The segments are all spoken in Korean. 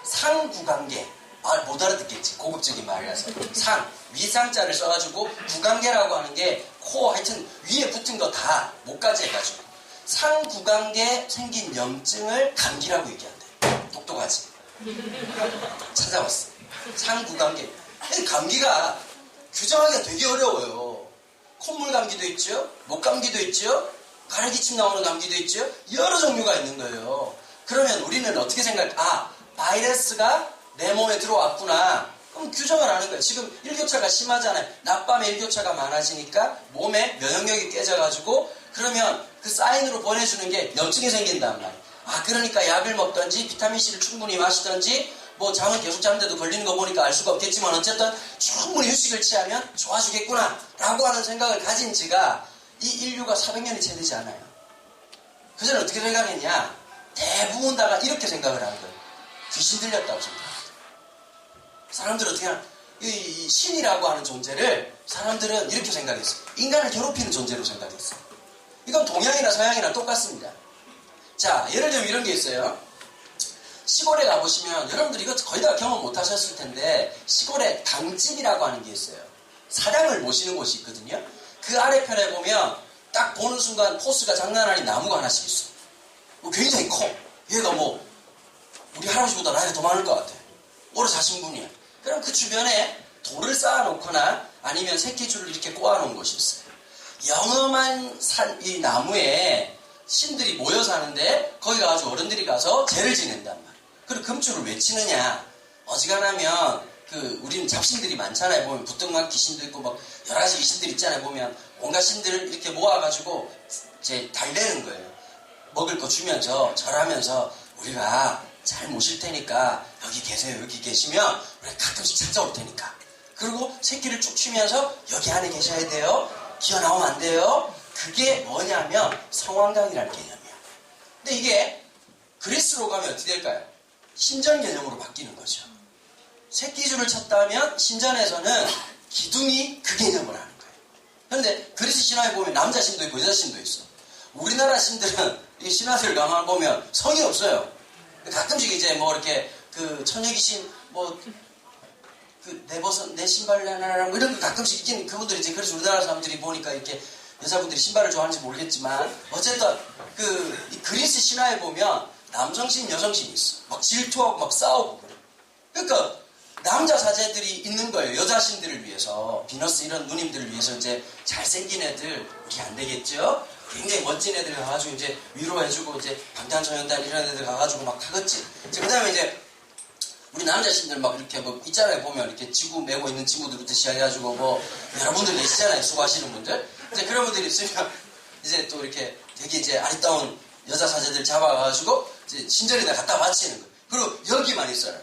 상구간계. 못 알아듣겠지. 고급적인 말이라서. 위상자를 써가지고 구간계라고 하는 게 코 하여튼 위에 붙은 거 다 목까지 해가지고 상구간계 생긴 염증을 감기라고 얘기한대. 똑똑하지. 찾아봤어. 상구간계. 감기가 규정하기가 되게 어려워요. 콧물 감기도 있죠. 목 감기도 있죠. 가래기침 나오는 감기도 있죠. 여러 종류가 있는 거예요. 그러면 우리는 어떻게 생각할까? 바이러스가 내 몸에 들어왔구나. 그럼 규정을 하는 거예요. 지금 일교차가 심하잖아요. 낮밤에 일교차가 많아지니까 몸에 면역력이 깨져가지고 그러면 그 사인으로 보내주는 게 염증이 생긴단 말이에요. 그러니까 약을 먹든지 비타민C를 충분히 마시든지 뭐 잠은 계속 자는데도 걸리는 거 보니까 알 수가 없겠지만 어쨌든 충분히 휴식을 취하면 좋아지겠구나 라고 하는 생각을 가진 지가 이 인류가 400년이 채 되지 않아요. 그전에 어떻게 생각했냐? 대부분 다가 이렇게 생각을 하는 거예요. 귀신 들렸다고 생각합니다. 사람들은 어떻게 하나? 이 신이라고 하는 존재를 사람들은 이렇게 생각했어요. 인간을 괴롭히는 존재로 생각했어요. 이건 동양이나 서양이나 똑같습니다. 자, 예를 들면 이런 게 있어요. 시골에 가보시면 여러분들 이거 거의 다 경험 못 하셨을 텐데 시골에 당집이라고 하는 게 있어요. 사장을 모시는 곳이 있거든요. 그 아래편에 보면 딱 보는 순간 포스가 장난 아닌 나무가 하나씩 있어. 굉장히 커. 얘가 뭐 우리 할아버지보다 나이가 더 많을 것 같아. 오래 사신 분이야. 그럼 그 주변에 돌을 쌓아놓거나 아니면 새끼줄을 이렇게 꼬아놓은 곳이 있어요. 영험한 이 나무에 신들이 모여 사는데 거기 가서 어른들이 가서 제를 지낸단 말이에요. 그리고 금줄을 왜 치느냐? 어지간하면 우리는 잡신들이 많잖아요. 보면 부뚜막 귀신도 있고 막 여러 가지 귀신들 있잖아요. 보면 온갖 신들을 이렇게 모아가지고 이제 달래는 거예요. 먹을 거 주면서 절하면서 우리가 잘 모실 테니까 여기 계세요. 여기 계시면 우리가 가끔씩 찾아올 테니까. 그리고 새끼를 쭉 치면서 여기 안에 계셔야 돼요. 기어 나오면 안 돼요. 그게 뭐냐면 성왕강이라는 개념이야. 근데 이게 그리스로 가면 어떻게 될까요? 신전 개념으로 바뀌는 거죠. 새끼줄을 쳤다면 신전에서는 기둥이 그 개념을 하는 거예요. 그런데 그리스 신화에 보면 남자 신도 있고 여자 신도 있어. 우리나라 신들은 이 신화들 가만 보면 성이 없어요. 가끔씩 이제 뭐 이렇게 천녀귀신 내 신발 내놔라 뭐 이런 거 가끔씩 있긴 그분들이 이제 그래서 우리나라 사람들이 보니까 이렇게 여자분들이 신발을 좋아하는지 모르겠지만 어쨌든 이 그리스 신화에 보면 남성신 여성신이 있어. 막 질투하고 막 싸우고 그래. 그러니까 남자 사제들이 있는 거예요. 여자 신들을 위해서. 비너스 이런 누님들을 위해서 이제 잘생긴 애들 우리 안 되겠죠? 굉장히 멋진 애들 가가지고 이제 위로해주고 이제 방탄소년단 이런 애들 가가지고 막 하겠지. 그 다음에 이제 우리 남자 신들 막 이렇게 뭐 있잖아요. 보면 이렇게 지구 메고 있는 친구들부터 시작해가지고 뭐 여러분들 계시잖아요. 수고하시는 분들. 이제 그런 분들이 있으면 이제 또 이렇게 되게 이제 아리따운 여자 사제들 잡아가지고 이제 신전에다 갖다 바치는 거예요. 그리고 여기만 있어요.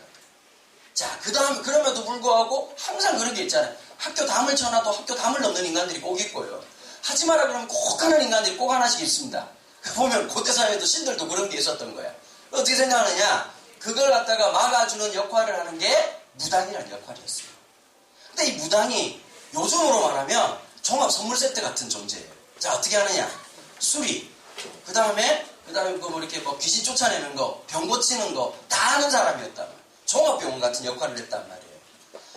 자, 그 다음에 그럼에도 불구하고 항상 그런 게 있잖아요. 학교 담을 쳐놔도 학교 담을 넘는 인간들이 꼭 있고요. 하지 마라 그러면 꼭 하는 인간들이 꼭 하나씩 있습니다. 보면 고대사회도 신들도 그런 게 있었던 거야. 어떻게 생각하느냐? 그걸 갖다가 막아주는 역할을 하는 게 무당이라는 역할이었어요. 근데 이 무당이 요즘으로 말하면 종합 선물 세트 같은 존재예요. 자, 어떻게 하느냐? 수리, 그 다음에 뭐 이렇게 뭐 귀신 쫓아내는 거, 병 고치는 거 다 하는 사람이었단 말이에요. 종합병원 같은 역할을 했단 말이에요.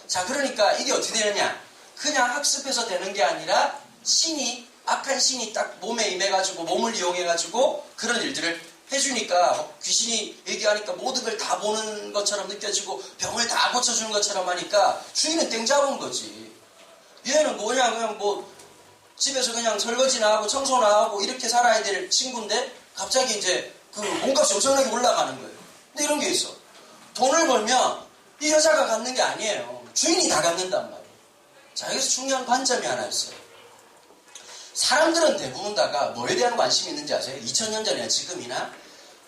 자, 그러니까 이게 어떻게 되느냐? 그냥 학습해서 되는 게 아니라 악한 신이 딱 몸에 임해가지고 몸을 이용해가지고 그런 일들을 해주니까 귀신이 얘기하니까 모든 걸 다 보는 것처럼 느껴지고 병을 다 고쳐주는 것처럼 하니까 주인은 땡 잡은 거지. 얘는 뭐냐 그냥 뭐 집에서 그냥 설거지나 하고 청소나 하고 이렇게 살아야 될 친구인데 갑자기 이제 그 몸값이 엄청나게 올라가는 거예요. 근데 이런 게 있어. 돈을 벌면 이 여자가 갖는 게 아니에요. 주인이 다 갖는단 말이에요. 자, 여기서 중요한 관점이 하나 있어요. 사람들은 대부분 다가 뭐에 대한 관심이 있는지 아세요? 2000년 전이나 지금이나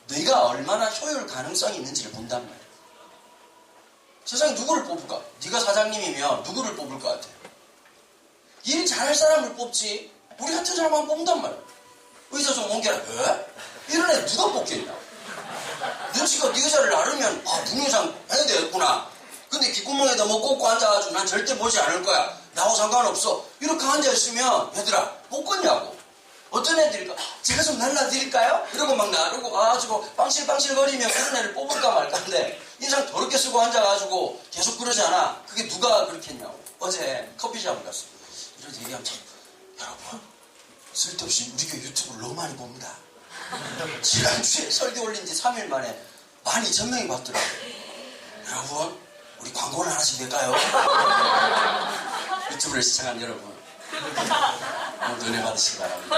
네가 얼마나 효율 가능성이 있는지를 본단 말이에요. 세상에 누구를 뽑을까? 네가 사장님이면 누구를 뽑을 것 같아요? 일 잘할 사람을 뽑지 우리 같은 사람만 뽑는단 말이에요. 의사 좀 옮겨라. 왜? 이런 애 누가 뽑겠냐? 눈치가 네 의사를 나르면 동영상 해야 되겠구나. 근데 귓구멍에다 뭐 꽂고 앉아가지고 난 절대 보지 않을 거야. 나하고 상관없어. 이렇게 앉아있으면 얘들아 뽑겠냐고. 어떤 애들일까? 제가 좀 날라드릴까요? 이러고 막 나르고 가가지고 빵실빵실거리며 그런 애를 뽑을까 말까인데 인상 더럽게 쓰고 앉아가지고 계속 그러잖아. 그게 누가 그렇게 했냐고. 어제 커피숍을 갔어. 이렇게 얘기하면 참, 여러분 쓸데없이 우리 교회 유튜브를 너무 많이 봅니다. 지난주에 설교 올린 지 3일 만에 12,000명이 봤더라고요. 여러분 우리 광고를 하나씩 낼까요? 유튜브를 시청한 여러분 오늘 은혜 받으시기 바랍니다.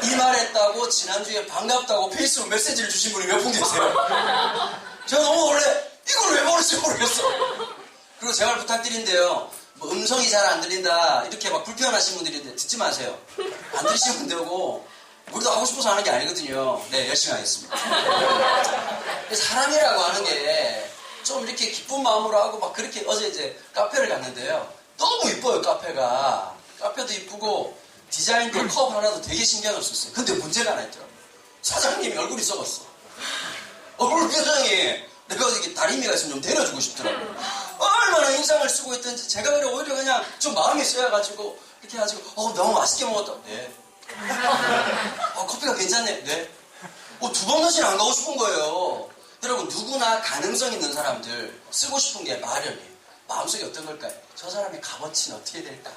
이 말 했다고 지난주에 반갑다고 페이스북 메시지를 주신 분이 몇 분 계세요? 제가 너무 원래 이걸 왜 모를지 모르겠어. 그리고 제발 부탁드린데요. 뭐 음성이 잘 안 들린다 이렇게 막 불편하신 분들인데 듣지 마세요. 안 들으시면 되고 우리도 하고 싶어서 하는 게 아니거든요. 네, 열심히 하겠습니다. 사람이라고 하는 게 좀 이렇게 기쁜 마음으로 하고 막 그렇게 어제 이제 카페를 갔는데요. 너무 이뻐요, 카페가. 카페도 이쁘고 디자인도 컵 하나도 되게 신경을 썼어요. 근데 문제가 하나 있더라고요. 사장님이 얼굴이 썩었어. 얼굴 표정이 내가 이렇게 다리미가 있으면 좀 데려주고 싶더라고요. 얼마나 인상을 쓰고 있던지 제가 그래 오히려 그냥 좀 마음이 쓰여가지고 이렇게 해가지고 너무 맛있게 먹었다. 네. 커피가 괜찮네. 네. 2번 다시는 안 가고 싶은 거예요. 여러분 누구나 가능성 있는 사람들 쓰고 싶은 게 마련이에요. 마음속에 어떤 걸까요? 저 사람의 값어치는 어떻게 될까?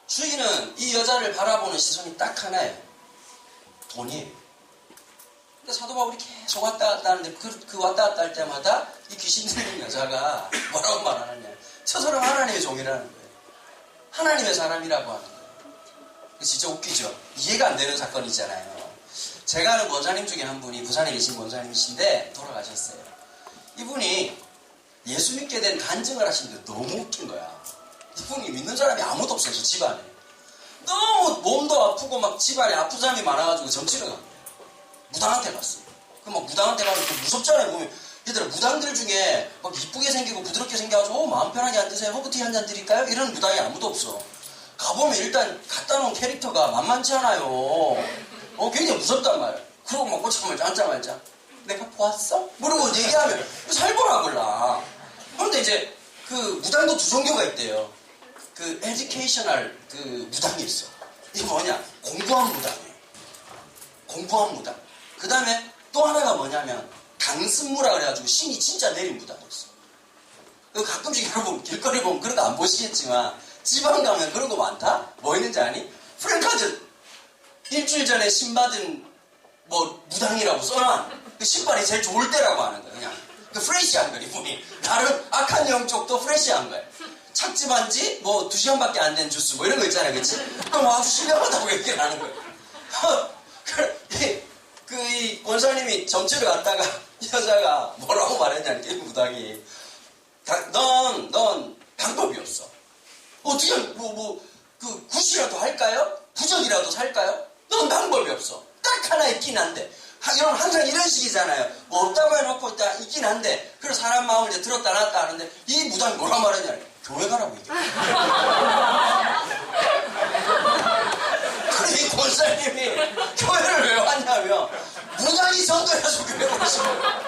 주인은 이 여자를 바라보는 시선이 딱 하나예요. 돈이에요. 근데 사도 바울이 계속 왔다 갔다 하는데 그 왔다 갔다 할 때마다 이 귀신 들린 여자가 뭐라고 말하느냐. 저 사람 하나님의 종이라는 거예요. 하나님의 사람이라고 하는 거예요. 진짜 웃기죠? 이해가 안 되는 사건이잖아요. 제가 아는 권사님 중에 한 분이 부산에 계신 권사님이신데 돌아가셨어요. 이분이 예수 믿게 된 간증을 하시는데 너무 웃긴 거야. 이분이 믿는 사람이 아무도 없어서 집안에. 너무 몸도 아프고 막 집안에 아픈 사람이 많아가지고 점치러 간 거예요. 무당한테 갔어요. 그럼 막 무당한테 가면 또 무섭잖아요. 보면 얘들아 무당들 중에 막 이쁘게 생기고 부드럽게 생겨가지고 마음 편하게 앉으세요. 허브티 한 잔 드릴까요? 이런 무당이 아무도 없어. 가보면 일단 갖다 놓은 캐릭터가 만만치 않아요. 굉장히 무섭단 말이야. 그러고 막 꼬치고 앉자마자 내가 보았어? 모르고 얘기하면 살벌하 골라. 그런데 이제 그 무당도 두 종류가 있대요. 그 에듀케이셔널 그 무당이 있어. 이게 뭐냐? 공부한 무당이에요. 공부한 무당. 그 다음에 또 하나가 뭐냐면 강습무라 그래가지고 신이 진짜 내린 무당이 있어. 가끔씩 여러분 길거리 보면 그런 거 안 보시겠지만 지방 가면 그런 거 많다? 뭐 있는지 아니? 프랭카드 일주일 전에 신 받은 뭐 무당이라고 써놔. 그 신발이 제일 좋을 때라고 하는 거야. 그냥 그 프레시한 거야 이분이. 나름 악한 영쪽도 프레시한 거야. 착즙한 지 뭐 2시간밖에 안 된 주스 뭐 이런 거 있잖아요. 그치? 그럼 아주 신명하다고 얘기를 하는 거야. 이 권사님이 점치러 갔다가 이 여자가 뭐라고 말했냐니까 이 무당이 넌 방법이 없어. 어떻게 그 굿이라도 할까요? 부적이라도 살까요? 넌 방법이 없어. 딱 하나 있긴 한데 여러분 항상 이런 식이잖아요. 뭐 없다고 해놓고 있긴 한데 그래서 사람 마음을 이제 들었다 놨다 하는데 이 무당이 뭐라 말했냐 교회 가라고 얘기해. 그래 이 권사님이 교회를 왜 왔냐면 무당이 전도해서 교회 오신 거예요.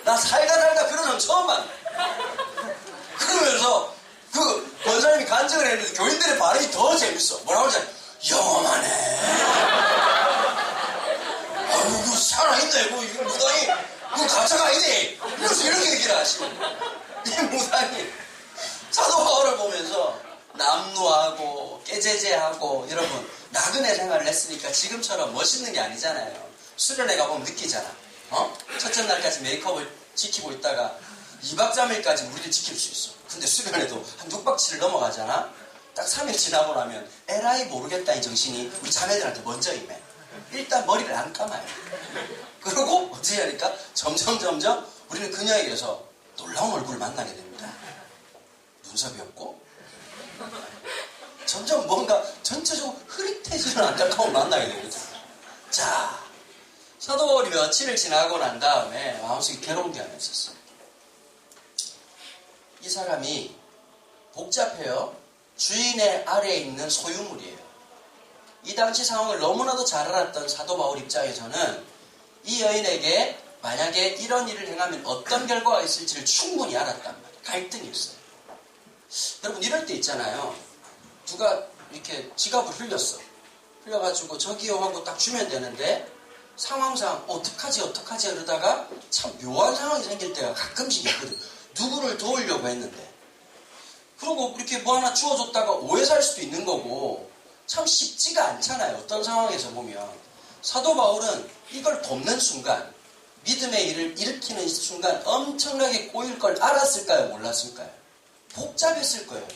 나 살다 그런 사람 처음 봤네. 그러면서 그 권사님이 간증을 했는데 교인들의 반응이 더 재밌어. 뭐라고 하잖아. 영험하네. 아유 이거 살아있네. 이거 무당이 이거 가짜가 아니네. 그래서 이렇게 얘기를 하시고 이 무당이 사도 바울을 보면서 남루하고 깨제제하고 여러분 나그네 생활을 했으니까 지금처럼 멋있는 게 아니잖아요. 수련회 가보면 느끼잖아. 첫째 날까지 메이크업을 지키고 있다가 2박 3일까지 우리를 지킬 수 있어. 근데 수련회도 한 6박 7일 넘어가잖아. 딱 3일 지나고 나면 에라이 모르겠다는 정신이 우리 자매들한테 먼저 임해. 일단 머리를 안 감아요. 그리고 어떻게 하니까 점점 우리는 그녀에게서 놀라운 얼굴을 만나게 됩니다. 눈썹이 없고 점점 뭔가 전체적으로 흐릿해지는 안타까움을 만나게 되거든. 자, 사도 바울이 며칠을 지나고 난 다음에 마음속에 괴로운 게 하나 있었어. 이 사람이 복잡해요. 주인의 아래에 있는 소유물이에요. 이 당시 상황을 너무나도 잘 알았던 사도 바울 입장에서는 이 여인에게 만약에 이런 일을 행하면 어떤 결과가 있을지를 충분히 알았단 말이에요. 갈등이 있어요. 여러분 이럴 때 있잖아요. 누가 이렇게 지갑을 흘렸어. 흘려가지고 저기요 하고 딱 주면 되는데 상황상 어떡하지 이러다가 참 묘한 상황이 생길 때가 가끔씩 있거든. 누구를 도우려고 했는데 그리고 이렇게 뭐 하나 주워줬다가 오해 살 수도 있는 거고 참 쉽지가 않잖아요. 어떤 상황에서 보면 사도 바울은 이걸 돕는 순간 믿음의 일을 일으키는 순간 엄청나게 꼬일 걸 알았을까요? 몰랐을까요? 복잡했을 거예요.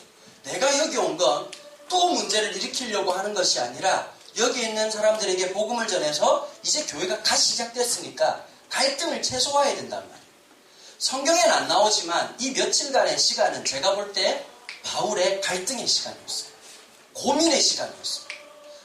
내가 여기 온 건 또 문제를 일으키려고 하는 것이 아니라 여기 있는 사람들에게 복음을 전해서 이제 교회가 다시 시작됐으니까 갈등을 최소화해야 된단 말이에요. 성경에는 안 나오지만 이 며칠간의 시간은 제가 볼 때 바울의 갈등의 시간이었어요. 고민의 시간이었어요.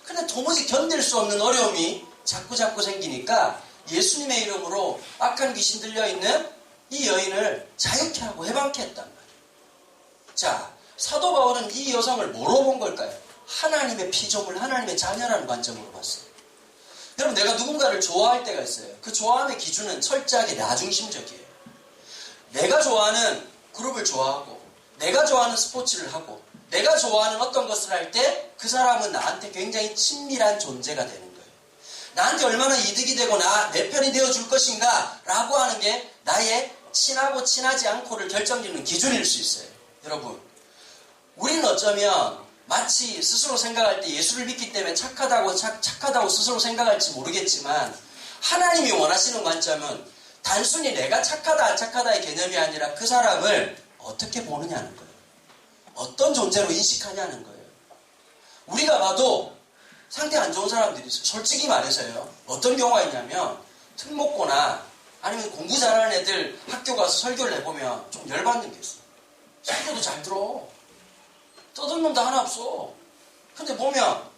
근데 도무지 견딜 수 없는 어려움이 자꾸 생기니까 예수님의 이름으로 악한 귀신 들려있는 이 여인을 자유케 하고 해방케 했단 말이에요. 자, 사도 바울은 이 여성을 뭐로 본 걸까요? 하나님의 피조물, 하나님의 자녀라는 관점으로 봤어요. 여러분, 내가 누군가를 좋아할 때가 있어요. 그 좋아함의 기준은 철저하게 나중심적이에요. 내가 좋아하는 그룹을 좋아하고 내가 좋아하는 스포츠를 하고 내가 좋아하는 어떤 것을 할 때 그 사람은 나한테 굉장히 친밀한 존재가 되는 거예요. 나한테 얼마나 이득이 되고 내 편이 되어줄 것인가 라고 하는 게 나의 친하고 친하지 않고를 결정짓는 기준일 수 있어요. 여러분, 우리는 어쩌면 마치 스스로 생각할 때 예수를 믿기 때문에 착하다고 스스로 생각할지 모르겠지만 하나님이 원하시는 관점은 단순히 내가 착하다 안 착하다의 개념이 아니라 그 사람을 어떻게 보느냐는 거예요. 어떤 존재로 인식하냐는 거예요. 우리가 봐도 상태 안 좋은 사람들이 있어요. 솔직히 말해서요. 어떤 경우가 있냐면 특목고나 아니면 공부 잘하는 애들 학교 가서 설교를 해보면 좀 열받는 게 있어요. 설교도 잘 들어. 떠들 놈도 하나 없어. 근데 보면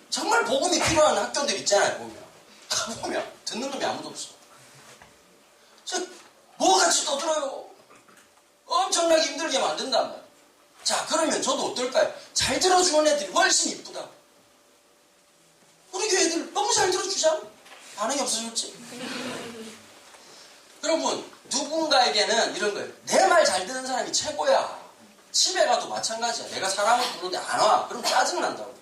정말 복음이 필요한 학교들 있잖아요. 보면 듣는 놈이 아무도 없어. 뭐같이 떠들어요. 엄청나게 힘들게 만든단 말이에요. 자, 그러면 저도 어떨까요? 잘 들어주는 애들이 훨씬 이쁘다. 우리 교회 애들 너무 잘 들어주잖아. 반응이 없어졌지. 여러분, 누군가에게는 이런 거예요. 내 말 잘 듣는 사람이 최고야. 집에 가도 마찬가지야. 내가 사람을 부르는데 안 와. 그럼 짜증난다고.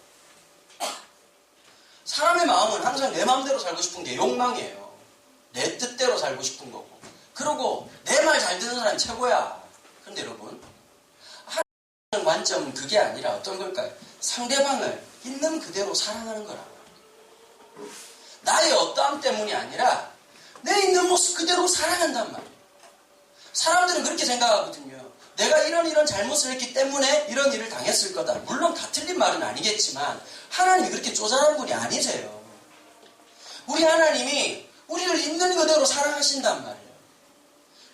사람의 마음은 항상 내 마음대로 살고 싶은 게 욕망이에요. 내 뜻대로 살고 싶은 거고. 그리고 내 말 잘 듣는 사람이 최고야. 그런데 여러분, 하나님의 관점은 그게 아니라 어떤 걸까요? 상대방을 있는 그대로 사랑하는 거라고. 나의 어떠함 때문이 아니라 내 있는 모습 그대로 사랑한단 말이에요. 사람들은 그렇게 생각하거든요. 내가 이런 잘못을 했기 때문에 이런 일을 당했을 거다. 물론 다 틀린 말은 아니겠지만 하나님이 그렇게 쪼잔한 분이 아니세요. 우리 하나님이 우리를 있는 그대로 사랑하신단 말이에요.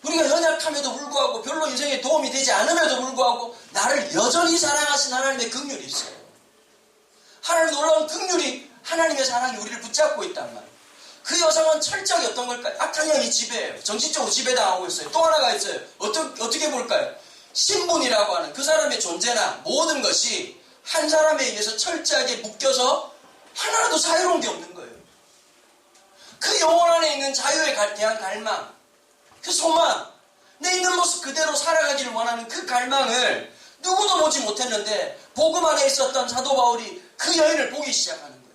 우리가 연약함에도 불구하고 별로 인생에 도움이 되지 않음에도 불구하고 나를 여전히 사랑하신 하나님의 긍휼이 있어요. 하나님 놀라운 긍휼이 하나님의 사랑이 우리를 붙잡고 있단 말이에요. 그 여성은 철저하게 어떤 걸까요? 악한 영이 지배해요. 정신적으로 지배당하고 있어요. 또 하나가 있어요. 어떻게 볼까요? 신분이라고 하는 그 사람의 존재나 모든 것이 한 사람에 의해서 철저하게 묶여서 하나라도 자유로운 게 없는 거예요. 그 영혼 안에 있는 자유에 대한 갈망, 그 소망, 내 있는 모습 그대로 살아가기를 원하는 그 갈망을 누구도 보지 못했는데 복음 안에 있었던 사도 바울이 그 여인을 보기 시작하는 거예요.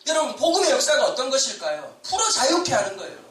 여러분, 복음의 역사가 어떤 것일까요? 풀어 자유케 하는 거예요.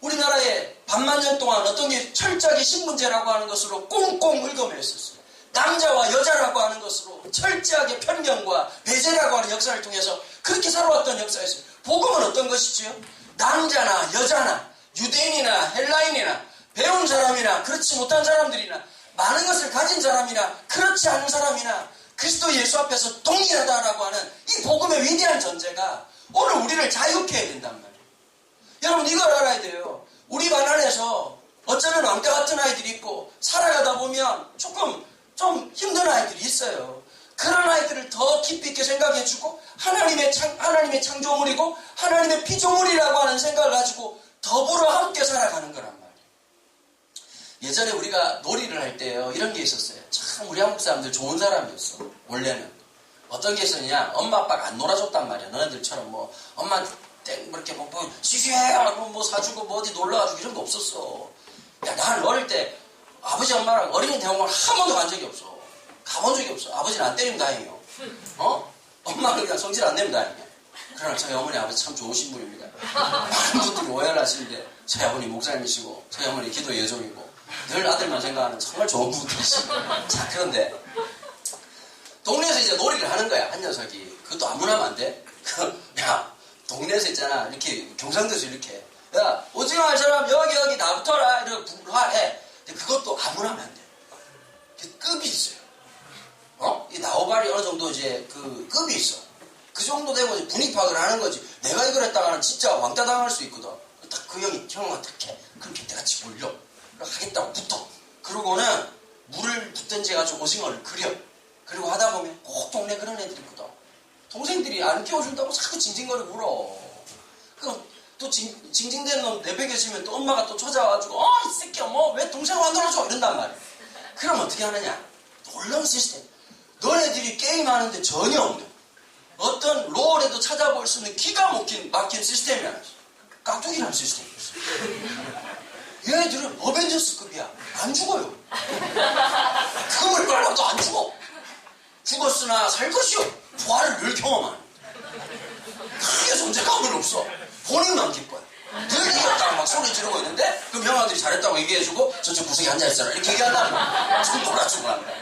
우리나라에 반만 년 동안 어떤 게 철저하게 신분제라고 하는 것으로 꽁꽁 긁어매었었어요. 남자와 여자라고 하는 것으로 철저하게 편견과 배제라고 하는 역사를 통해서 그렇게 살아왔던 역사였어요. 복음은 어떤 것이지요? 남자나 여자나 유대인이나 헬라인이나 배운 사람이나 그렇지 못한 사람들이나 많은 것을 가진 사람이나 그렇지 않은 사람이나 그리스도 예수 앞에서 동일하다라고 하는 이 복음의 위대한 전제가 오늘 우리를 자유케 해야 된단 말이에요. 여러분, 이걸 알아야 돼요. 우리 반 안에서 어쩌면 왕따 같은 아이들이 있고 살아가다 보면 조금 좀 힘든 아이들이 있어요. 그런 아이들을 더 깊이 있게 생각해주고 하나님의 창조물이고 하나님의 피조물이라고 하는 생각을 가지고 더불어 함께 살아가는 거란 말이에요. 예전에 우리가 놀이를 할 때요, 이런 게 있었어요. 참 우리 한국 사람들 좋은 사람이었어. 원래는 어떤 게 있었냐, 엄마 아빠가 안 놀아줬단 말이야. 너네들처럼 뭐 엄마한테 이렇게 뭐 시시하고 뭐 사주고 뭐 어디 놀러가주고 이런 거 없었어. 야, 나는 어릴 때 아버지 엄마랑 어린이 대공원 한 번도 간 적이 없어. 가본 적이 없어. 아버지는 안 때리면 다행이요. 엄마는 그냥 성질 안 내면 다행이야. 그러나 저희 어머니 아버지 참 좋으신 분입니다. 많은 분들이 오해를 하시는데 저희 아버님 목사님이시고 저희 어머니 기도 여종이고 늘 아들만 생각하는 정말 좋은 분들이시고. 자, 그런데 동네에서 이제 놀이를 하는 거야, 한 녀석이. 그것도 아무나 하면 안 돼. 야, 동네에서 있잖아, 이렇게 경상도에서 이렇게, 야, 오징어 할 사람 여기 나부터라 이렇게 해. 근데 그것도 아무나 하면 안 돼. 급이 있어요. 이 나오발이 어느 정도 이제 그 급이 있어. 그 정도 되고 이제 분위기 파악을 하는 거지. 내가 이걸 했다가는 진짜 왕따 당할 수 있거든. 딱 그 형이 형한테 해. 그럼 걔같이 몰려. 하겠다고 붙어. 그러고는 물을 붓든지 해가지고 오징어를 그려. 그리고 하다 보면 꼭 동네 그런 애들이 있거든. 동생들이 안 끼워준다고 자꾸 징징거리고 울어. 그럼 또 징징대는 놈 내배 계시면 또 엄마가 또 찾아와가지고 이 새끼야 왜 동생 안 놀아줘 이런단 말이야. 그럼 어떻게 하느냐. 놀라운 시스템. 너네들이 게임하는데 전혀 없는 어떤 롤에도 찾아볼 수 있는 기가 막힌 시스템이 하나 있어. 깍두기라는 시스템이 있어. 얘네들은 어벤져스급이야. 안 죽어요. 금을 발라도 안 죽어. 죽었으나 살 것이요. 부활을 늘 경험하는. 크게 존재감은 없어. 본인만 기뻐요. 늘 이겼다고 막 소리 지르고 있는데 그 명아들이 잘했다고 얘기해주고 저쪽 구석에 앉아있어라 이렇게 얘기한다는 거야. 좀 놀아주고 한다.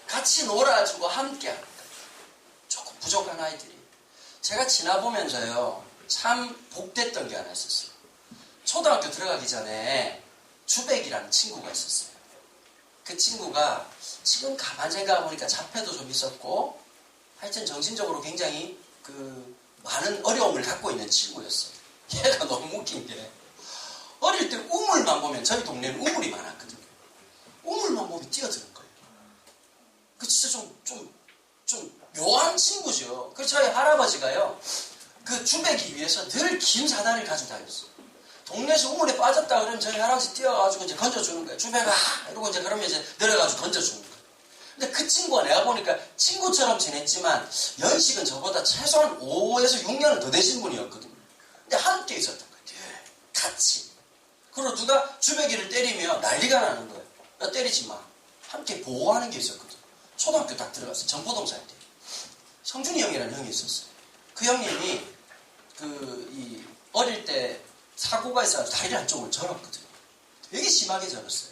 같이 놀아주고 함께한다. 조금 부족한 아이들이. 제가 지나보면서요, 참 복됐던 게 하나 있었어요. 초등학교 들어가기 전에 주백이라는 친구가 있었어요. 그 친구가 지금 가만 생각해보니까 자폐도 좀 있었고 하여튼 정신적으로 굉장히 많은 어려움을 갖고 있는 친구였어요. 얘가 너무 웃긴 게 어릴 때 우물만 보면 저희 동네는 우물이 많았거든요. 우물만 보면 뛰어드는 거예요. 그 진짜 좀 묘한 친구죠. 그 저희 할아버지가요, 그 주배기 위해서 늘 긴 사다리를 가지고 다녔어요. 동네에서 우물에 빠졌다 그러면 저희 할아버지 뛰어가지고 이제 건져주는 거예요. 주배가 이러고 이제 그러면 이제 내려가지고 건져주는 거예요. 근데 그 친구가 내가 보니까 친구처럼 지냈지만 연식은 저보다 최소한 5에서 6년은 더 되신 분이었거든요. 근데 함께 있었던 거예요. 같이. 그리고 누가 주배기를 때리면 난리가 나는 거예요. 야, 때리지 마. 함께 보호하는 게 있었거든요. 초등학교 딱 들어갔어요. 전포동사 할 때. 성준이 형이라는 형이 있었어요. 그 형님이 어릴 때 사고가 있어서 다리 한쪽을 절었거든요. 되게 심하게 절었어요.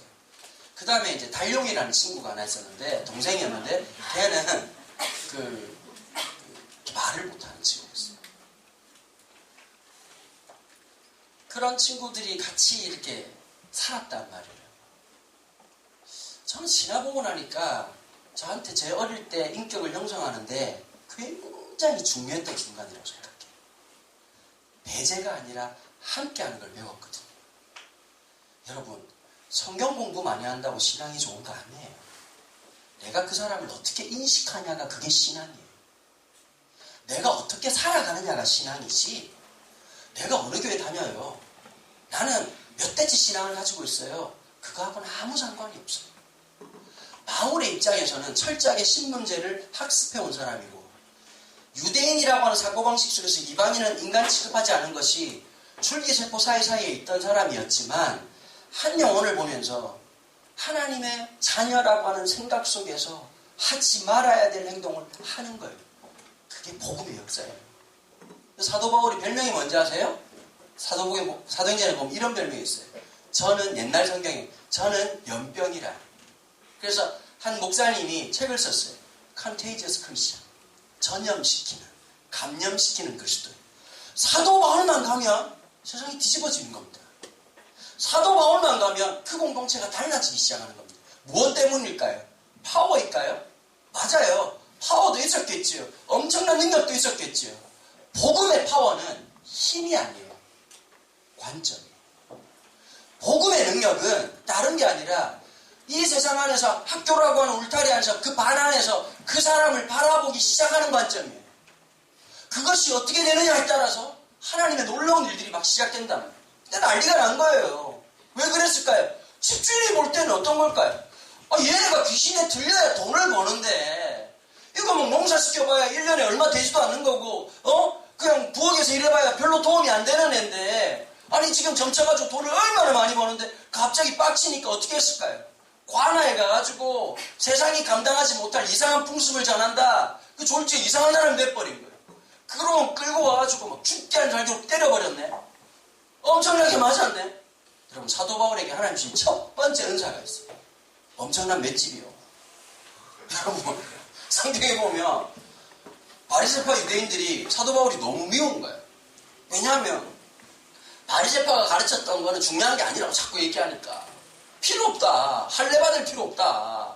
그 다음에 이제 달룡이라는 친구가 하나 있었는데, 동생이었는데, 걔는 말을 못하는 친구였어요. 그런 친구들이 같이 이렇게 살았단 말이에요. 저는 지나보고 나니까 저한테 제 어릴 때 인격을 형성하는데 굉장히 중요했던 순간이라고 생각해요. 배제가 아니라 함께하는 걸 배웠거든요. 여러분, 성경 공부 많이 한다고 신앙이 좋은 거 아니에요. 내가 그 사람을 어떻게 인식하냐가 그게 신앙이에요. 내가 어떻게 살아가느냐가 신앙이지. 내가 어느 교회 다녀요. 나는 몇 대째 신앙을 가지고 있어요. 그거하고는 아무 상관이 없어요. 바울의 입장에서는 철저하게 신문제를 학습해온 사람이고, 유대인이라고 하는 사고방식 속에서 이방인은 인간 취급하지 않은 것이 줄기세포 사이사이에 있던 사람이었지만, 한 영혼을 보면서 하나님의 자녀라고 하는 생각 속에서 하지 말아야 될 행동을 하는 거예요. 그게 복음의 역사예요. 사도 바울이 별명이 뭔지 아세요? 사도행전에 보면 이런 별명이 있어요. 저는 옛날 성경에 저는 연병이라. 그래서 한 목사님이 책을 썼어요. Contagious Christian. 전염시키는, 감염시키는 그리스도. 사도 바울만 가면 세상이 뒤집어지는 겁니다. 사도 바울만 가면 그 공동체가 달라지기 시작하는 겁니다. 무엇 때문일까요? 파워일까요? 맞아요. 파워도 있었겠지요. 엄청난 능력도 있었겠지요. 복음의 파워는 힘이 아니에요. 관점이에요. 복음의 능력은 다른 게 아니라 이 세상 안에서 학교라고 하는 울타리 안에서 그 반 안에서 그 사람을 바라보기 시작하는 관점이에요. 그것이 어떻게 되느냐에 따라서 하나님의 놀라운 일들이 막 시작된다는. 근데 난리가 난 거예요. 왜 그랬을까요? 집주인이 볼 때는 어떤 걸까요? 얘네가 귀신에 들려야 돈을 버는데 이거 뭐 농사시켜봐야 1년에 얼마 되지도 않는 거고 그냥 부엌에서 일해봐야 별로 도움이 안 되는 애인데 아니 지금 점쳐가지고 돈을 얼마나 많이 버는데 갑자기 빡치니까 어떻게 했을까요? 관아에 가가지고 세상이 감당하지 못할 이상한 풍습을 전한다. 그 졸지에 이상한 사람이 돼버린 거예요. 그러면 끌고 와가지고 막 죽게 하는 살기로 때려버렸네. 엄청나게 맞았네. 여러분, 사도 바울에게 하나님 주신 첫 번째 은사가 있어요. 엄청난 맷집이요. 여러분, 성경에 보면 바리새파 유대인들이 사도 바울이 너무 미운 거예요. 왜냐하면 바리새파가 가르쳤던 거는 중요한 게 아니라고 자꾸 얘기하니까. 필요 없다. 할례 받을 필요 없다.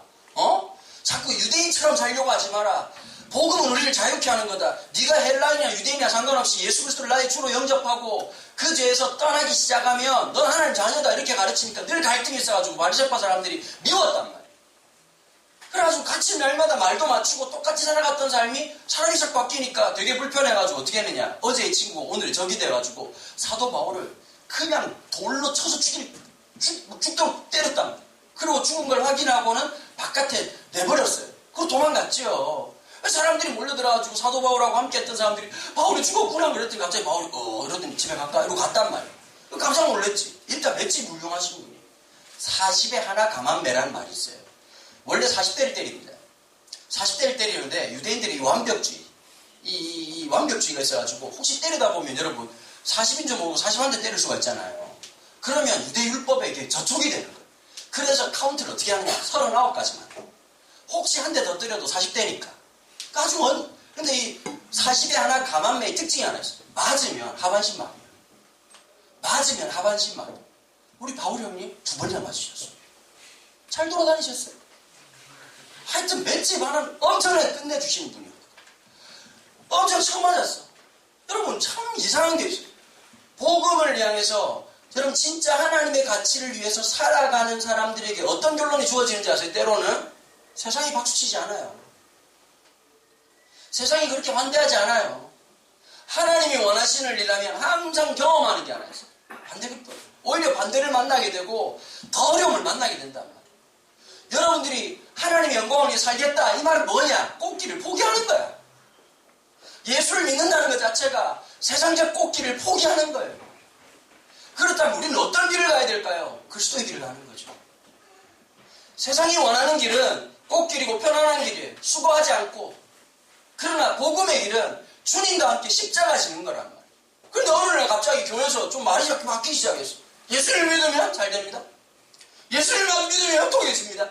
자꾸 유대인처럼 살려고 하지 마라. 복음은 우리를 자유케 하는 거다. 네가 헬라인이나 유대인이나 상관없이 예수 그리스도를 나의 주로 영접하고 그 죄에서 떠나기 시작하면 넌 하나님 자녀다 이렇게 가르치니까 늘 갈등이 있어가지고 바리새파 사람들이 미웠단 말이야. 그래가지고 같이 날마다 말도 맞추고 똑같이 살아갔던 삶이 사람이 싹 바뀌니까 되게 불편해가지고 어떻게 했느냐. 어제의 친구 오늘 적이 돼가지고 사도 바울을 그냥 돌로 쳐서 죽도록 때렸단 말이야. 그리고 죽은 걸 확인하고는 바깥에 내버렸어요. 그리고 도망갔죠. 사람들이 몰려들어가지고 사도 바울하고 함께 했던 사람들이 바울이 죽었구나 그랬더니 갑자기 바울이 이러더니 집에 갈까? 이러고 갔단 말이야. 깜짝 놀랐지. 일단 맷집 훌륭하신 분이 40에 하나 감한매라는 말이 있어요. 원래 40대를 때립니다. 40대를 때리는데 유대인들이 완벽주의 이 완벽주의가 있어가지고 혹시 때리다 보면 여러분 40인 줄 모르고 41대 때릴 수가 있잖아요. 그러면 유대율법에 이게 저촉이 되는 거예요. 그래서 카운트를 어떻게 하느냐. 39가지만. 혹시 한 대 더 때려도 40대니까. 아주 근데 이 40에 하나 감한매의 특징이 하나 있어요. 맞으면 하반신 막혀요. 맞으면 하반신 막혀요. 우리 바울 형님 2번이나 맞으셨어요. 잘 돌아다니셨어요. 하여튼 맷집 하나는 엄청나게 끝내주시는 분이에요. 엄청 처음 맞았어. 여러분 참 이상한 게 있어요. 복음을 향해서 여러분 진짜 하나님의 가치를 위해서 살아가는 사람들에게 어떤 결론이 주어지는지 아세요? 때로는 세상이 박수치지 않아요. 세상이 그렇게 환대하지 않아요. 하나님이 원하시는 일이라면 항상 경험하는 게 하나 있어요. 반대급부. 오히려 반대를 만나게 되고 더 어려움을 만나게 된단 말이에요. 여러분들이 하나님의 영광을 위해 살겠다. 이 말은 뭐냐? 꽃길을 포기하는 거야. 예수를 믿는다는 것 자체가 세상적 꽃길을 포기하는 거예요. 그렇다면 우리는 어떤 길을 가야 될까요? 그리스도의 길을 가는 거죠. 세상이 원하는 길은 꽃길이고 편안한 길이에요. 수고하지 않고. 그러나 복음의 길은 주님과 함께 십자가 지는 거란 말이에요. 그런데 어느 날 갑자기 교회에서 좀 말이 자꾸 바뀌기 시작했어. 예수를 믿으면 잘 됩니다. 예수를 믿으면 통해집니다.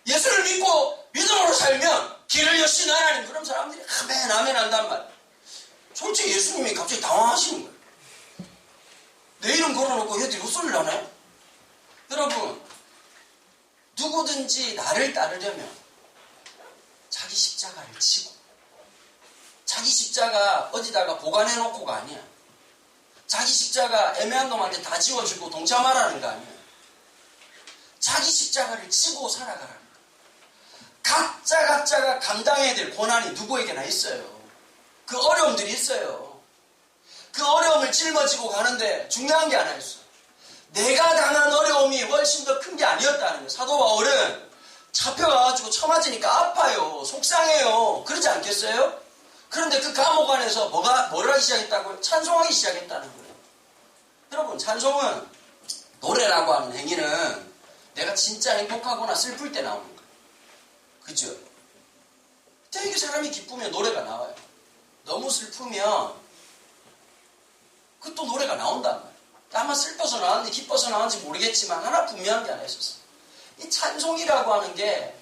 예수를 믿고 믿음으로 살면 길을 여신 하나님. 그럼 사람들이 아멘 아멘 한단 말이에요. 솔직히 예수님이 갑자기 당황하시는 거예요. 내 이름 걸어놓고 얘들이 헛소리를 하나요? 여러분 누구든지 나를 따르려면 자기 십자가를 지고 자기 십자가 어디다가 보관해놓고가 아니야. 자기 십자가 애매한 놈한테 다 지워주고 동참하라는 거 아니야. 자기 십자가를 지고 살아가라는 거야. 각자가 감당해야 될 고난이 누구에게나 있어요. 그 어려움들이 있어요. 그 어려움을 짊어지고 가는데 중요한 게 하나 있어. 내가 당한 어려움이 훨씬 더 큰 게 아니었다는 거예요. 사도 바울은 잡혀가가지고 쳐맞으니까 아파요. 속상해요. 그러지 않겠어요? 그런데 그 감옥 안에서 뭘 하기 시작했다고요? 찬송하기 시작했다는 거예요. 여러분 찬송은 노래라고 하는 행위는 내가 진짜 행복하거나 슬플 때 나오는 거예요. 그죠? 되게 사람이 기쁘면 노래가 나와요. 너무 슬프면 그 또 노래가 나온단 말이에요. 아마 슬퍼서 나왔는지 기뻐서 나왔는지 모르겠지만 하나 분명한 게 하나 있었어요. 이 찬송이라고 하는 게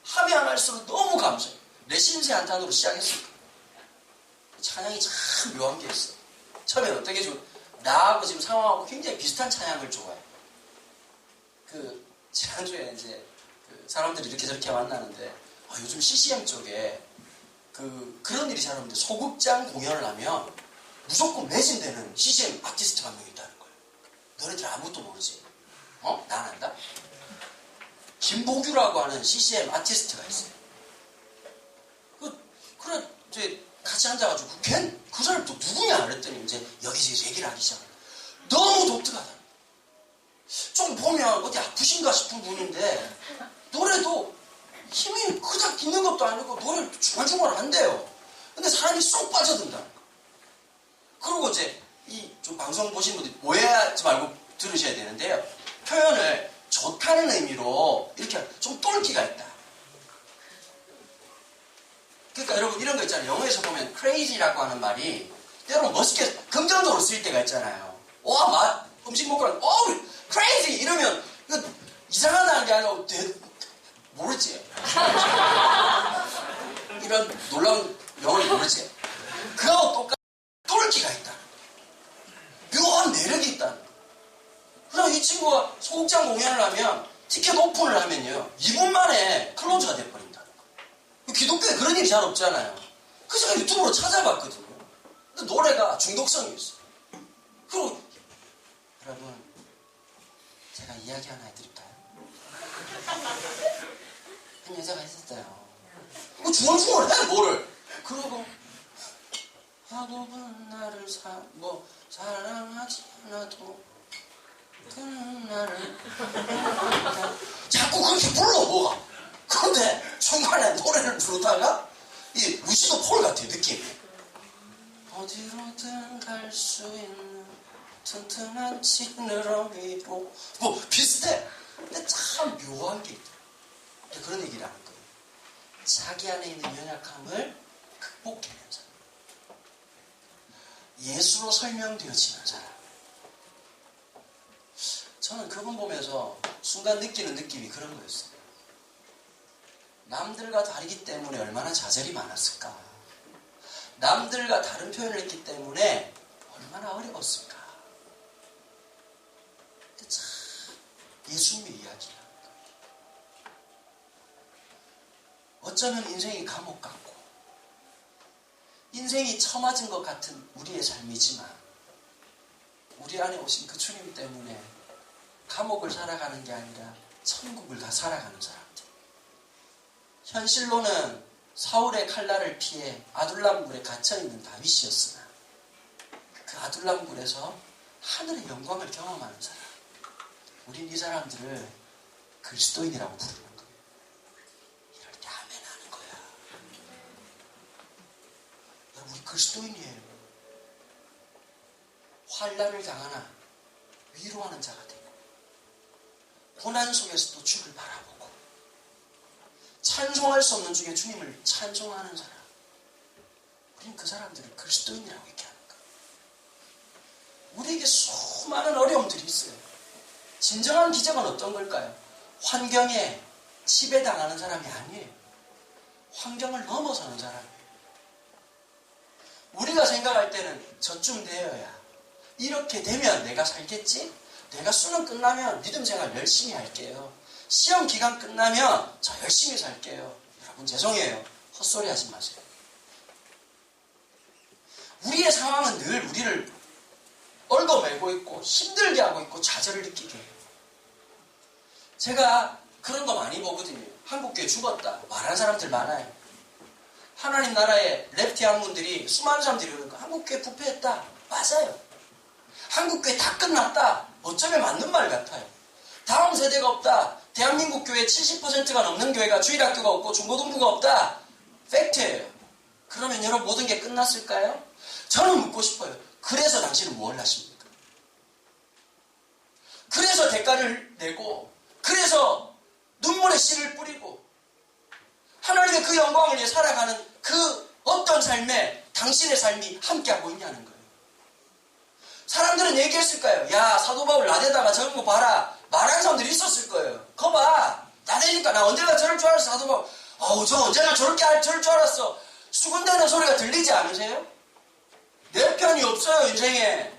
하면 할수록 너무 감사해요. 내 신세 한탄으로 시작했을까? 찬양이 참 묘한 게 있어. 처음에 어떻게 나하고 지금 상황하고 굉장히 비슷한 찬양을 좋아해. 지난주에 이제 사람들이 이렇게 저렇게 만나는데 요즘 CCM 쪽에 그런 일이 잘 없는데 소극장 공연을 하면 무조건 매진되는 CCM 아티스트가 한 명 있다는 거예요. 너네들 아무것도 모르지? 난 안다? 김보규라고 하는 CCM 아티스트가 있어요. 그래 이제 같이 앉아가지고 그 사람 또 누구냐 그랬더니 이제 여기저기서 얘기를 하기 시작합니다. 너무 독특하다. 좀 보면 어디 아프신가 싶은 분인데 노래도 힘이 그닥 있는 것도 아니고 노래를 중얼중얼 한대요. 근데 사람이 쏙 빠져든다는 거. 그리고 이제 좀 방송 보신 분들이 오해하지 말고 들으셔야 되는데요. 표현을 좋다는 의미로 이렇게 좀 똘끼가 있다. 그러니까 여러분 이런 거 있잖아요. 영어에서 보면 crazy라고 하는 말이 때로는 멋있게 긍정적으로 쓰일 때가 있잖아요. 와, 음식 먹고 나서 crazy 이러면 이거 이상하다는 게 아니라 모르지. 이런 놀라운 영어를 모르지. 그거하고 똑같이 똘끼가 있다. 묘한 매력이 있다는 거. 그럼 이 친구가 소극장 공연을 하면 티켓 오픈을 하면요 2분 만에 클로즈가 돼버린다는 거. 기독교에 그런 일이 잘 없잖아요. 그래서 제가 유튜브로 찾아봤거든요. 근데 노래가 중독성이 있어요. 그리고 여러분 제가 이야기 하나 해드릴까요? 한 여자가 있었어요. 중얼중얼 해 뭐를. 그러고 야곱은 나를 사랑하지 않아도 그는 나를 자꾸 그렇게 불러 뭐가. 그런데 중간에 노래를 부르다가 이 루시도 폴 같아요 느낌이. 어디로든 갈 수 있는 튼튼한 지느러미로 뭐 비슷해. 근데 참 묘한 게 있다. 그런 얘기를 하는 거예요. 자기 안에 있는 연약함을 극복해낸 사람, 예수로 설명되어지는 사람. 저는 그분 보면서 순간 느끼는 느낌이 그런 거였어요. 남들과 다르기 때문에 얼마나 좌절이 많았을까. 남들과 다른 표현을 했기 때문에 얼마나 어려웠을까. 근데 참 예수님의 이야기야. 어쩌면 인생이 감옥 같고 인생이 처맞은 것 같은 우리의 삶이지만 우리 안에 오신 그 주님 때문에 감옥을 살아가는 게 아니라 천국을 다 살아가는 사람들. 현실로는 사울의 칼날을 피해 아둘람굴에 갇혀있는 다윗이었으나 그 아둘람굴에서 하늘의 영광을 경험하는 사람. 우린 이 사람들을 그리스도인이라고 부르는 거예요. 이럴 때 아멘 하는 거야. 우리 그리스도인이에요. 환난을 당하나 위로하는 자가 되고 고난 속에서도 주를 바라보고 찬송할 수 없는 중에 주님을 찬송하는 사람. 우리는 그 사람들을 그리스도인이라고 얘기하는 거예요. 우리에게 수많은 어려움들이 있어요. 진정한 기적은 어떤 걸까요? 환경에 지배당하는 사람이 아니에요. 환경을 넘어서는 사람이에요. 우리가 생각할 때는 저쯤 되어야 이렇게 되면 내가 살겠지? 내가 수능 끝나면 믿음 생활 열심히 할게요. 시험 기간 끝나면 저 열심히 살게요. 여러분 죄송해요. 헛소리 하지 마세요. 우리의 상황은 늘 우리를 얽어매고 있고 힘들게 하고 있고 좌절을 느끼게 해요. 제가 그런 거 많이 보거든요. 한국교회 죽었다 말하는 사람들 많아요. 하나님 나라의 랩티 학문들이 수많은 사람들이 그러는 거. 한국교회 부패했다. 맞아요. 한국교회 다 끝났다. 어쩌면 맞는 말 같아요. 다음 세대가 없다. 대한민국 교회 70%가 넘는 교회가 주일학교가 없고 중고등부가 없다. 팩트예요. 그러면 여러분 모든 게 끝났을까요? 저는 묻고 싶어요. 그래서 당신은 뭘 하십니까? 그래서 대가를 내고 그래서 눈물의 씨를 뿌리고 하나님의 그 영광을 위해 살아가는 그 어떤 삶에 당신의 삶이 함께하고 있냐는 거예요. 사람들은 얘기했을까요? 야 사도 바울 나대다가 저런 거 봐라. 말하는 사람들이 있었을 거예요. 거 봐. 나대니까 나 언제나 저럴 줄 알았어. 사도 바울. 저 언제나 저렇게 저럴 줄 알았어. 수군대는 소리가 들리지 않으세요? 내 편이 없어요 인생에.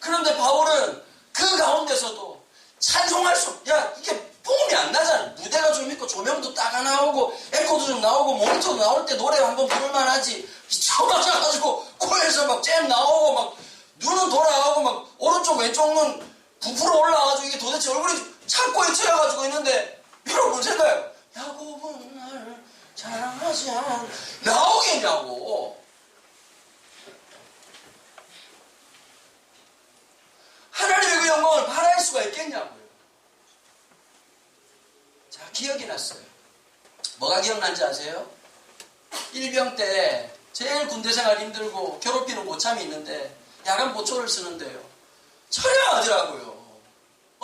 그런데 바울은 그 가운데서도 찬송할 수 이게 폼이 안 나잖아. 무대가 좀 있고 조명도 딱 나오고 에코도 좀 나오고 모니터도 나올 때 노래 한번 부를만 하지. 처음 맞아가지고 코에서 막 잼 나오고 막 눈은 돌아가고 막 오른쪽 왼쪽 눈 부풀어 올라와가지고 이게 도대체 얼굴이 창고에 채여가지고 있는데 여러분 생각해요. 야곱은 나를 사랑하지 않아 나오겠냐고. 하나님의 그 영광을 바라할 수가 있겠냐고요. 자, 기억이 났어요. 뭐가 기억난지 아세요? 일병 때 제일 군대 생활 힘들고 괴롭히는 고참이 있는데 야간 보초를 쓰는데요. 처량하더라고요.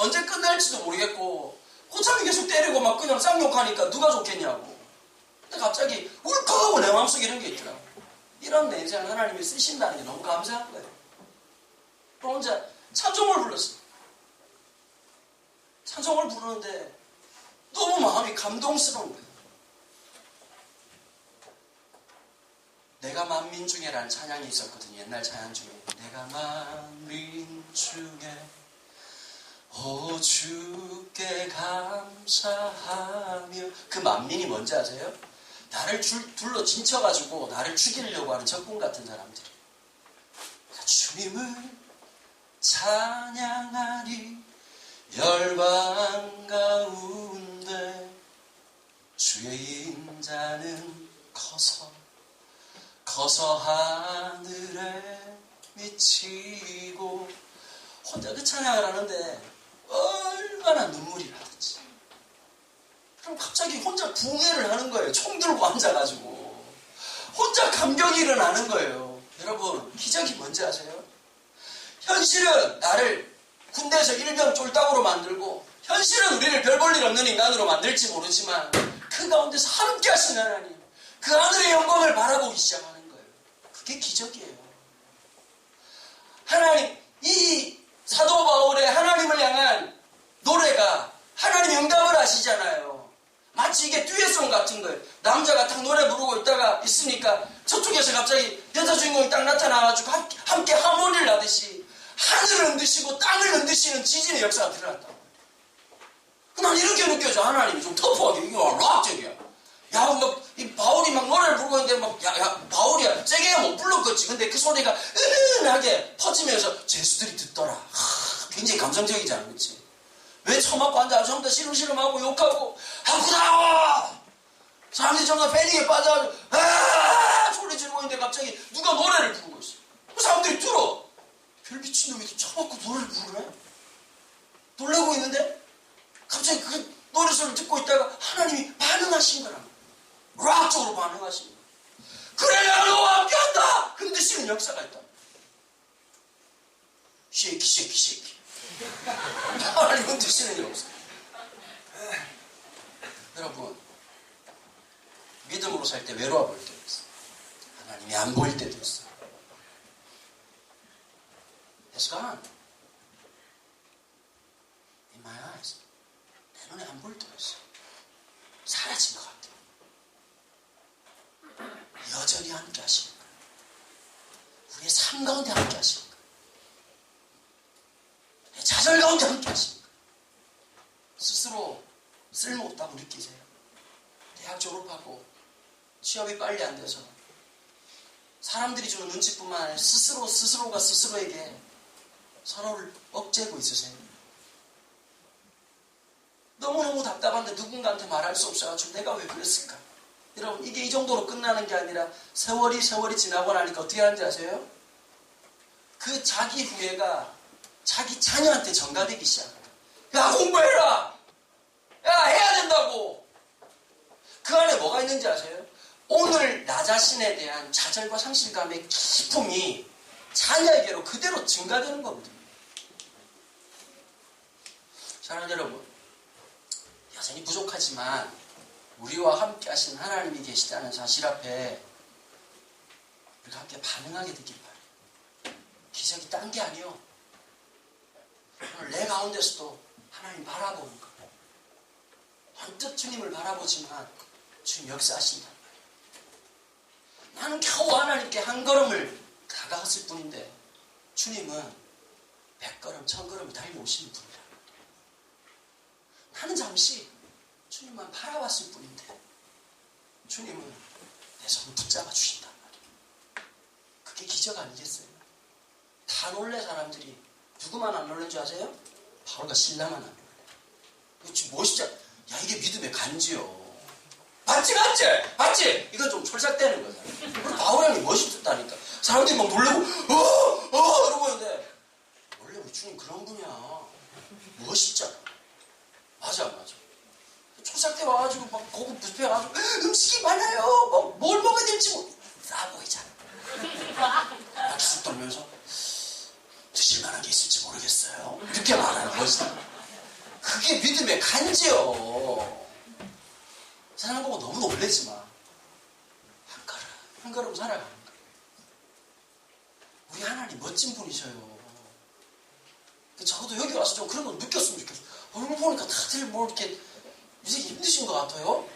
언제 끝날지도 모르겠고 고참이 계속 때리고 막 그냥 쌍욕하니까 누가 좋겠냐고. 근데 갑자기 울컥하고 내 마음속에 이런 게 있더라고. 이런 내 인생을 하나님이 쓰신다는 게 너무 감사한 거예요. 그럼 혼자 찬송을 불렀어요. 찬송을 부르는데 너무 마음이 감동스러운 거예요. 내가 만민 중에라는 찬양이 있었거든요. 옛날 찬양 중에. 내가 만민 중에 오 주께 감사하며. 그 만민이 뭔지 아세요? 나를 둘러 진쳐가지고 나를 죽이려고 하는 적군 같은 사람들이. 주님을 찬양하리 열방 가운데 주의 인자는 커서 하늘에 미치고. 혼자 그 찬양을 하는데 얼마나 눈물이 나든지. 그럼 갑자기 혼자 붕해를 하는 거예요. 총 들고 앉아가지고 혼자 감격이 일어나는 거예요. 여러분, 기적이 뭔지 아세요? 현실은 나를 군대에서 일병 쫄딱으로 만들고, 현실은 우리를 별 볼 일 없는 인간으로 만들지 모르지만, 그 가운데서 함께 하신 하나님, 그 하늘의 영광을 바라보기 시작하는 거예요. 그게 기적이에요. 하나님, 이 사도 바울의 하나님을 향한 노래가 하나님 응답을 하시잖아요. 마치 이게 듀엣송 같은 거예요. 남자가 딱 노래 부르고 있으니까 저쪽에서 갑자기 여자 주인공이 딱 나타나가지고 함께 하모니를 하듯이 하늘을 흔드시고 땅을 흔드시는 지진의 역사가 드러났다고. 난 이렇게 느껴져. 하나님이 좀 터프하게. 이게 락적이야. 야, 이 바울이 막 노래를 부르고 있는데 바울이야. 세게 못 불렀겠지. 근데 그 소리가 은은하게 퍼지면서 제수들이 듣더라. 굉장히 감성적이지 않겠지? 왜 처맞고 앉아 전부 다 시름시름하고 욕하고 아프다! 사람들이 전부 다 패닉에 빠져가지고 소리 지르고 있는데 갑자기 누가 노래를 부르고 있어. 그 사람들이 들어. 별 미친놈이 처맞고 노래를 부르네? 놀라고 있는데 갑자기 그 노래소리를 듣고 있다가 하나님이 반응하신 거라. 락적으로 반응하신 거야. 그래, 내가 너와 함께한다! 흔드시는 역사가 있다. 쉐이키. 하나님 흔드시는 역사. 여러분, 믿음으로 살 때 외로워 보일 때도 있어. 하나님이 안 보일 때도 있어. It's gone. In my eyes. 내 눈에 안 보일 때가 있어. 사라진 것 같아. 여전히 함께 하시는 거야. 우리의 삶 가운데 함께 하시는 거야. 내 좌절 가운데 함께 하시는 거야. 스스로 쓸모없다고 느끼세요? 대학 졸업하고 취업이 빨리 안 돼서 사람들이 주는 눈치뿐만 아니라 스스로가 스스로에게 서로를 억제하고 있으세요? 너무너무 답답한데 누군가한테 말할 수 없어가지고 내가 왜 그랬을까? 여러분, 이게 이 정도로 끝나는 게 아니라 세월이 지나고 나니까 어떻게 하는지 아세요? 그 자기 후회가 자기 자녀한테 전가되기 시작해요. 야, 공부해라! 야, 해야 된다고! 그 안에 뭐가 있는지 아세요? 오늘 나 자신에 대한 좌절과 상실감의 기품이 자녀에게로 그대로 증가되는 거거든요. 사랑하는 여러분, 여전히 부족하지만 우리와 함께 하신 하나님이 계시다는 사실 앞에 우리가 함께 반응하게 되길 바라요. 기적이 딴 게 아니요. 오늘 내 가운데서도 하나님 바라보는 거. 언뜻 주님을 바라보지만 주님 역사하신다. 나는 겨우 하나님께 한 걸음을 다가갔을 뿐인데 주님은 100걸음, 1000걸음을 달려오시는 분이라. 나는 잠시 주님만 바라봤을 뿐인데 주님은 내 손을 붙잡아 주신단 말이에요. 그게 기적 아니겠어요? 다 놀래 사람들이. 누구만 안 놀란 줄 아세요? 바울과 신라만 안 놀래. 이거 지금 멋있죠? 야, 이게 믿음의 간지요. 봤지? 이건 좀 철삭되는 거잖아. 그리고 바울 형이 멋있었다니까. 사람들이 막 놀라고 이러고 있는데 원래 우리 주님 그런 분이야. 멋있잖아. 맞아. 초삭대 와가지고 막 고급 뷔페 와가지고 음식이 많아요. 막 뭘 먹어야 될지 싸 보이잖아. 막 쑥 돌면서 드실 만한 게 있을지 모르겠어요. 이렇게 말하는 멋있다. 그게 믿음의 간지요. 세상 보고 너무 놀라지 마. 한 걸음 한 걸음 살아가는 거야. 우리 하나님 멋진 분이셔요. 적어도 여기 와서 좀 그런 거 느꼈으면 좋겠어. 얼굴 보니까 다들 뭐 이렇게 요새 힘드신 것 같아요.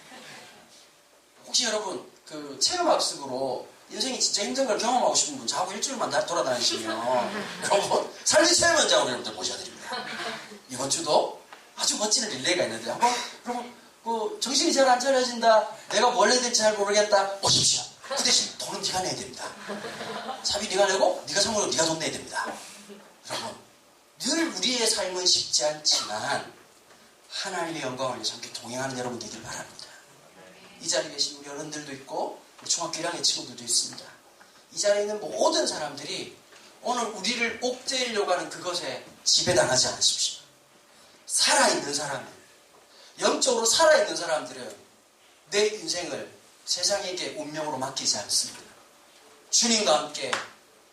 혹시 여러분 그 체험학습으로 인생이 진짜 힘든 걸 경험하고 싶은 분 자고 일주일만 돌아다니시면 여러분 삶의 체험 현장으로 여러분들 모셔드립니다. 이번 주도 아주 멋진 릴레이가 있는데 한번 여러분 그 정신이 잘 안 차려진다, 내가 뭘 해야 될지 잘 모르겠다, 오십시오. 그 대신 돈은 네가 내야 됩니다. 사비 네가 내고 네가 선물로 네가 돈 내야 됩니다. 여러분 늘 우리의 삶은 쉽지 않지만 하나님의 영광을 위해서 함께 동행하는 여러분 되길 바랍니다. 이 자리에 계신 우리 어른들도 있고 우리 중학교 1학년 친구들도 있습니다. 이 자리에 있는 모든 사람들이 오늘 우리를 옥죄이려고 하는 그것에 지배당하지 않으십시오. 살아있는 사람들, 영적으로 살아있는 사람들은 내 인생을 세상에게 운명으로 맡기지 않습니다. 주님과 함께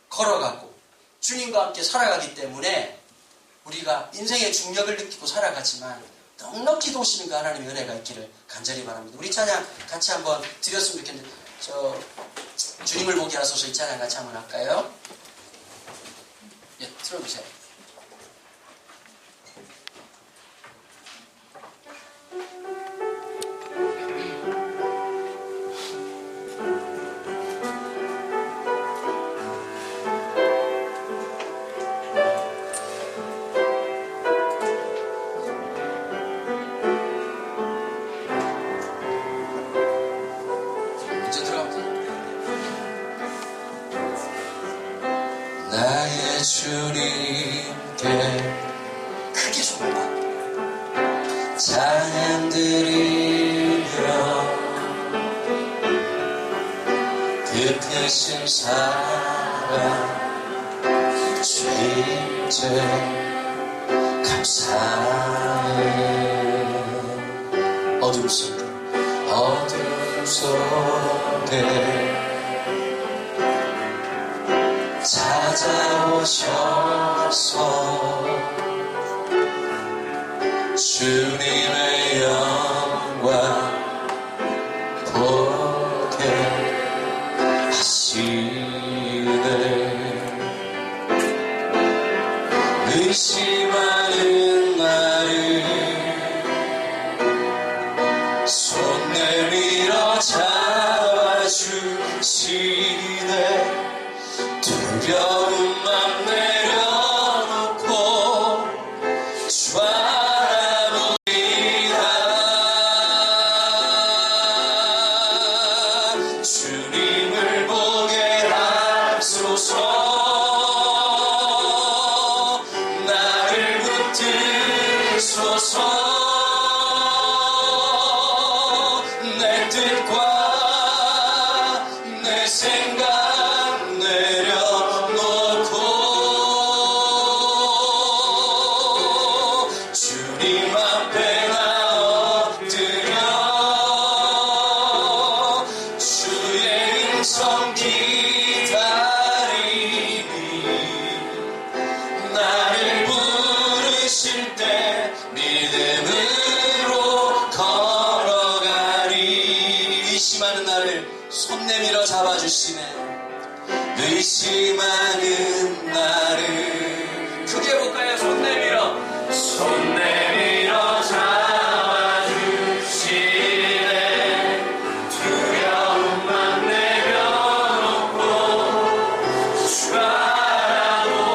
걸어가고 주님과 함께 살아가기 때문에 우리가 인생의 중력을 느끼고 살아가지만 넉넉히 도우시는 그 하나님의 은혜가 있기를 간절히 바랍니다. 우리 찬양 같이 한번 드렸으면 좋겠는데 주님을 보게 하소서 이 찬양 같이 한번 할까요? 예, 틀어주세요. 나의 주님께 크게 소리가 찬양 드리며 그 크신 사랑 주님께 감사해. 어둠 속에 어둠 속에 찾아오셔서 주님의 영광 보게 하시네. 의심하는 나를 손 내밀어 잡아주시네. 두려움만 내려놓고 주 바라봅니다. 주님을 보게 하소서. 나를 붙드소서. 내 뜻과 내 생각 주님 앞에 나 엎드려 주의 음성 기다리니 나를 부르실 때 믿음으로 걸어가리. 의심하는 나를 손 내밀어 잡아주시네. 의심하는 나를 크게 해볼까요? 손 내밀어 손 내밀어 잡아주시네. 두려움만 내려놓고 주 바라봅니다.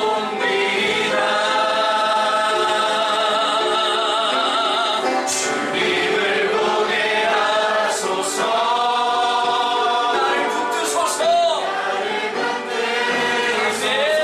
주님을 보게 하소서. 나를 붙드소서. 나를 붙드소서.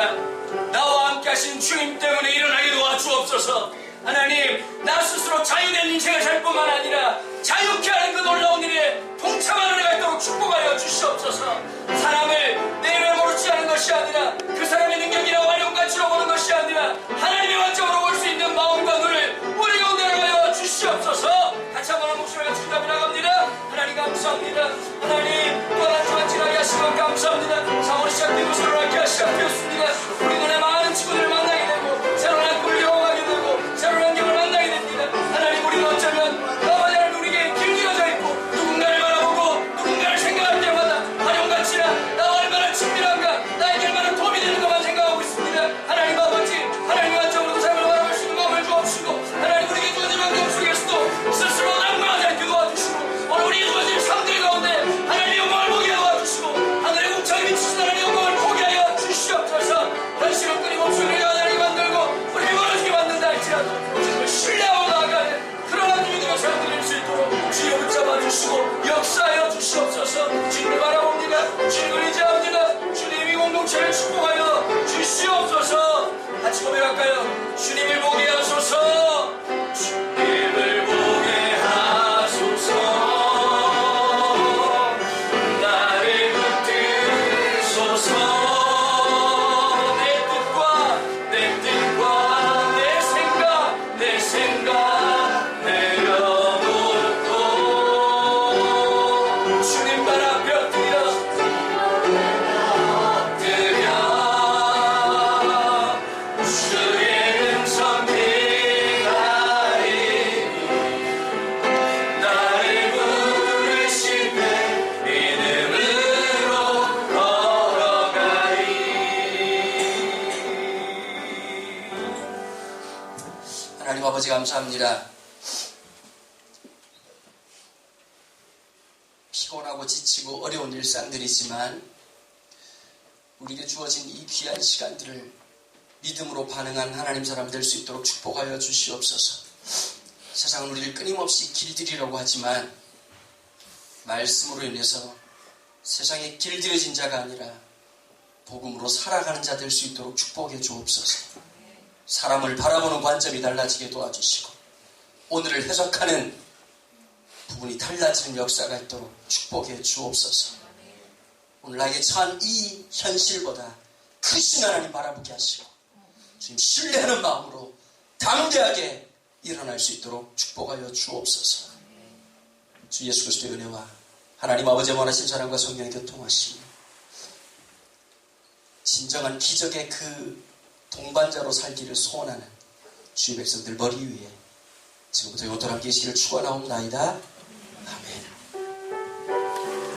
축복합니다. 나와 함께 하신 주님 때문에 일어나게 도와주옵소서. 하나님, 나 스스로 자유된 인생을 살 뿐만 아니라 자유케 하는 그 놀라운 일에 동참하는 은혜가 있도록 축복하여 주시옵소서. 사람을 내 외모로 취하는 것이 아니라 그 사람의 능력이나 활용 가치로 보는 것이 아니라 하나님의 관점으로 볼 수 있는 마음과 눈을 우리 가운데 하여 주시옵소서. 같이 한번 목소리가 주답이 나갑니다. 하나님 감사합니다. 하나님 또 한 주간 지나게 하시고 감사합니다. 4월 시작되고 새로운 학기가 시작되었습니다. 우리 눈에 많은 친구들을 만나게 되고 새로운 학교를 경험하게 되고 새로운 환경을 만나게 됩니다. 하나님, 우리는 어쩌면 나와 하나님 우리에게 길들여져 있고 누군가를 바라보고 누군가를 생각할 때마다 활용가치나 나와 얼마나 친밀한가, 나에게 얼마나 도움이 되는 것만 생각하고 있습니다. 하나님 아버지, 하나님 관점으로 삶을 바라볼 수 있는 마음을 주옵시고 하나님, 우리에게 주어진 환경 속에서도 스스로 낙망하지 않게 도와주시고 오늘 우리에게 주어진 삶들 가운데 하나님의 영광을 보게 도와주시고 하늘의 공창에 비치신 하나님의 영광을 보게 하여 주시옵소서. 현실은 끊임없이 우리가 하나님 만들고 우리를 멀어지게 만든다 할지라도 주님을 신뢰하고 나아가는 그런 하나님의 믿음의 삶 드릴 수 있도록 주여 붙잡아 주시고 역사하여 주시옵소서. 주님을 바라봅니다. 주님을 의지합니다. 주님이 공동체를 축복하여 주시옵소서. 같이 고백할까요? 주님을 보게 하소서. 주님을 보게 하소서. 나를 붙드소서. 내 생각 내려놓고 주님 발 앞에 엎드려 주의 음성 기다리니 나를 부르실 때 믿음으로 걸어가리. 하나님 아버지 감사합니다. 피곤하고 지치고 어려운 일상들이지만 우리에게 주어진 이 귀한 시간들을 믿음으로 반응한 하나님 사람 될 수 있도록 축복하여 주시옵소서. 세상은 우리를 끊임없이 길들이려고 하지만 말씀으로 인해서 세상에 길들여진 자가 아니라 복음으로 살아가는 자 될 수 있도록 축복해 주옵소서. 사람을 바라보는 관점이 달라지게 도와주시고 오늘을 해석하는 부분이 달라지는 역사가 있도록 축복해 주옵소서. 오늘 나에게 처한 이 현실보다 크신 하나님 바라보게 하시고 주님 신뢰하는 마음으로 담대하게 일어날 수 있도록 축복하여 주옵소서. 주 예수 그리스도의 은혜와 하나님 아버지의 원하신 사랑과 성령의 교통하심이 진정한 기적의 그 동반자로 살기를 소원하는 주의 백성들 머리 위에 지금부터 영원토록 함께 계시기를 축원하옵나이다.